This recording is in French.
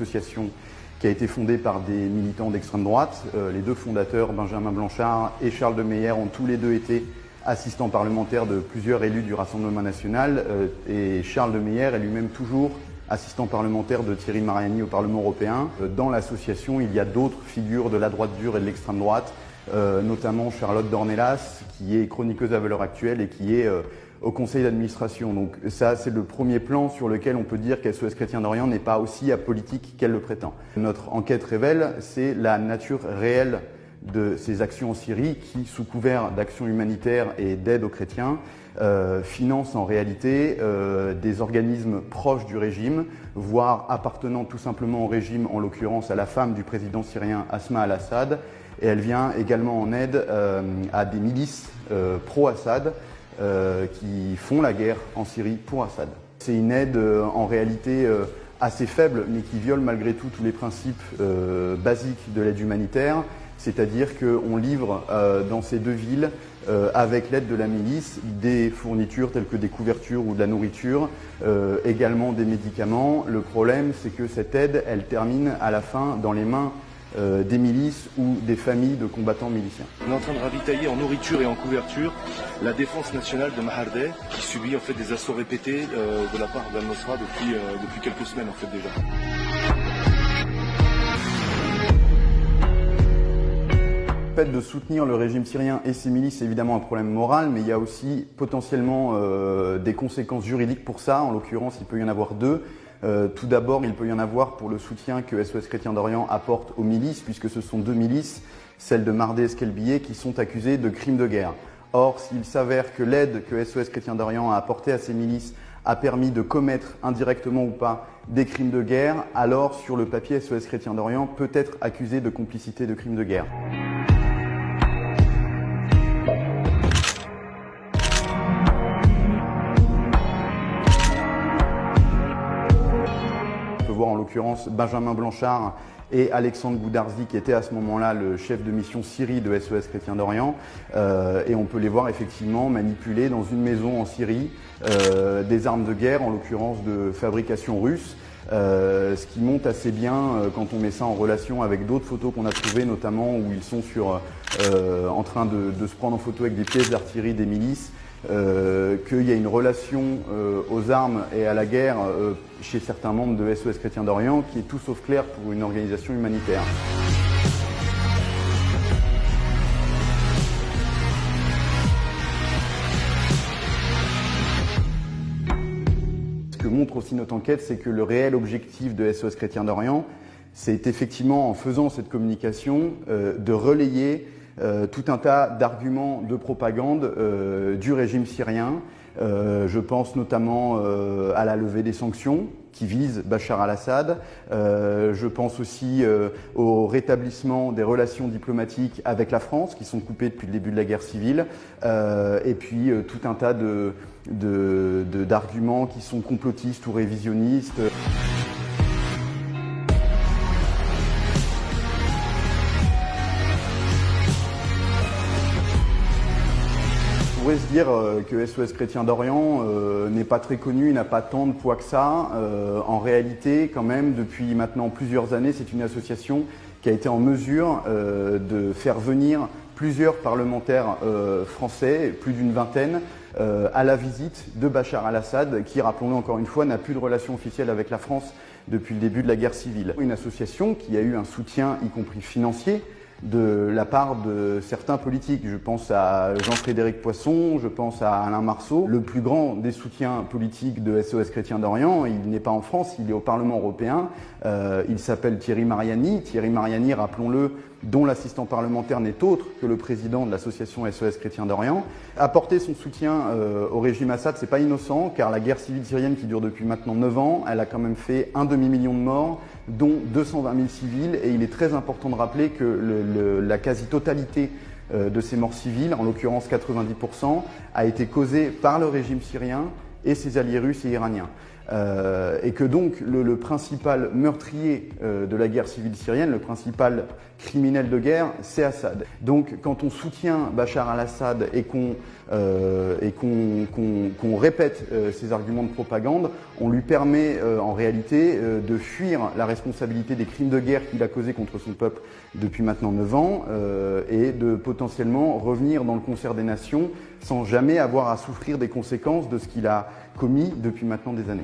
association qui a été fondée par des militants d'extrême droite. Les deux fondateurs, Benjamin Blanchard et Charles de Meyer, ont tous les deux été assistants parlementaires de plusieurs élus du Rassemblement national. Et Charles de Meyer est lui-même toujours assistant parlementaire de Thierry Mariani au Parlement européen. Dans l'association, il y a d'autres figures de la droite dure et de l'extrême droite, notamment Charlotte Dornelas, qui est chroniqueuse à valeur actuelle et qui est au conseil d'administration. Donc ça, c'est le premier plan sur lequel on peut dire qu'SOS Chrétiens d'Orient n'est pas aussi apolitique qu'elle le prétend. Notre enquête révèle, c'est la nature réelle de ces actions en Syrie qui, sous couvert d'actions humanitaires et d'aide aux chrétiens, financent en réalité des organismes proches du régime, voire appartenant tout simplement au régime, en l'occurrence à la femme du président syrien Asma al-Assad. Et elle vient également en aide à des milices pro-Assad qui font la guerre en Syrie pour Assad. C'est une aide en réalité assez faible, mais qui viole malgré tout tous les principes basiques de l'aide humanitaire, c'est-à-dire qu'on livre dans ces deux villes, avec l'aide de la milice, des fournitures telles que des couvertures ou de la nourriture, également des médicaments. Le problème, c'est que cette aide, elle termine à la fin dans les mains des milices ou des familles de combattants miliciens. On est en train de ravitailler en nourriture et en couverture la défense nationale de Mahardeh, qui subit en fait des assauts répétés de la part d'Al-Nosra depuis quelques semaines en fait déjà. Le fait de soutenir le régime syrien et ses milices, c'est évidemment un problème moral, mais il y a aussi potentiellement des conséquences juridiques pour ça. En l'occurrence, il peut y en avoir deux. Tout d'abord, il peut y en avoir pour le soutien que SOS Chrétiens d'Orient apporte aux milices, puisque ce sont deux milices, celles de Mardeh et Skelbié, qui sont accusées de crimes de guerre. Or, s'il s'avère que l'aide que SOS Chrétiens d'Orient a apportée à ces milices a permis de commettre, indirectement ou pas, des crimes de guerre, alors sur le papier, SOS Chrétiens d'Orient peut être accusé de complicité de crimes de guerre. En l'occurrence Benjamin Blanchard et Alexandre Goudarzi, qui était à ce moment-là le chef de mission Syrie de SOS Chrétiens d'Orient, et on peut les voir effectivement manipuler dans une maison en Syrie des armes de guerre, en l'occurrence de fabrication russe, ce qui montre assez bien quand on met ça en relation avec d'autres photos qu'on a trouvées, notamment où ils sont en train de se prendre en photo avec des pièces d'artillerie des milices. Qu'il y a une relation aux armes et à la guerre chez certains membres de SOS Chrétiens d'Orient qui est tout sauf clair pour une organisation humanitaire. Ce que montre aussi notre enquête, c'est que le réel objectif de SOS Chrétiens d'Orient, c'est effectivement, en faisant cette communication, de relayer tout un tas d'arguments de propagande du régime syrien. Je pense notamment à la levée des sanctions qui visent Bachar al-Assad. Je pense aussi au rétablissement des relations diplomatiques avec la France qui sont coupées depuis le début de la guerre civile. Et puis tout un tas d'arguments qui sont complotistes ou révisionnistes. On pourrait se dire que SOS Chrétiens d'Orient n'est pas très connu, n'a pas tant de poids que ça. En réalité, quand même, depuis maintenant plusieurs années, c'est une association qui a été en mesure de faire venir plusieurs parlementaires français, plus d'une vingtaine, à la visite de Bachar al-Assad, qui, rappelons-le encore une fois, n'a plus de relation officielle avec la France depuis le début de la guerre civile. Une association qui a eu un soutien, y compris financier, de la part de certains politiques. Je pense à Jean-Frédéric Poisson, je pense à Alain Marceau. Le plus grand des soutiens politiques de SOS Chrétiens d'Orient, il n'est pas en France, il est au Parlement européen. Il s'appelle Thierry Mariani. Thierry Mariani, rappelons-le, dont l'assistant parlementaire n'est autre que le président de l'association SOS Chrétiens d'Orient. Apporter son soutien au régime Assad, c'est pas innocent, car la guerre civile syrienne qui dure depuis maintenant 9 ans, elle a quand même fait 1 demi-million de morts, dont 220 000 civils, et il est très important de rappeler que la quasi-totalité de ces morts civiles, en l'occurrence 90%, a été causée par le régime syrien et ses alliés russes et iraniens. Et que donc le principal meurtrier de la guerre civile syrienne, le principal criminel de guerre, c'est Assad. Donc quand on soutient Bachar al-Assad et qu'on répète ces arguments de propagande, on lui permet en réalité de fuir la responsabilité des crimes de guerre qu'il a causés contre son peuple depuis maintenant 9 ans et de potentiellement revenir dans le concert des nations sans jamais avoir à souffrir des conséquences de ce qu'il a commis depuis maintenant des années.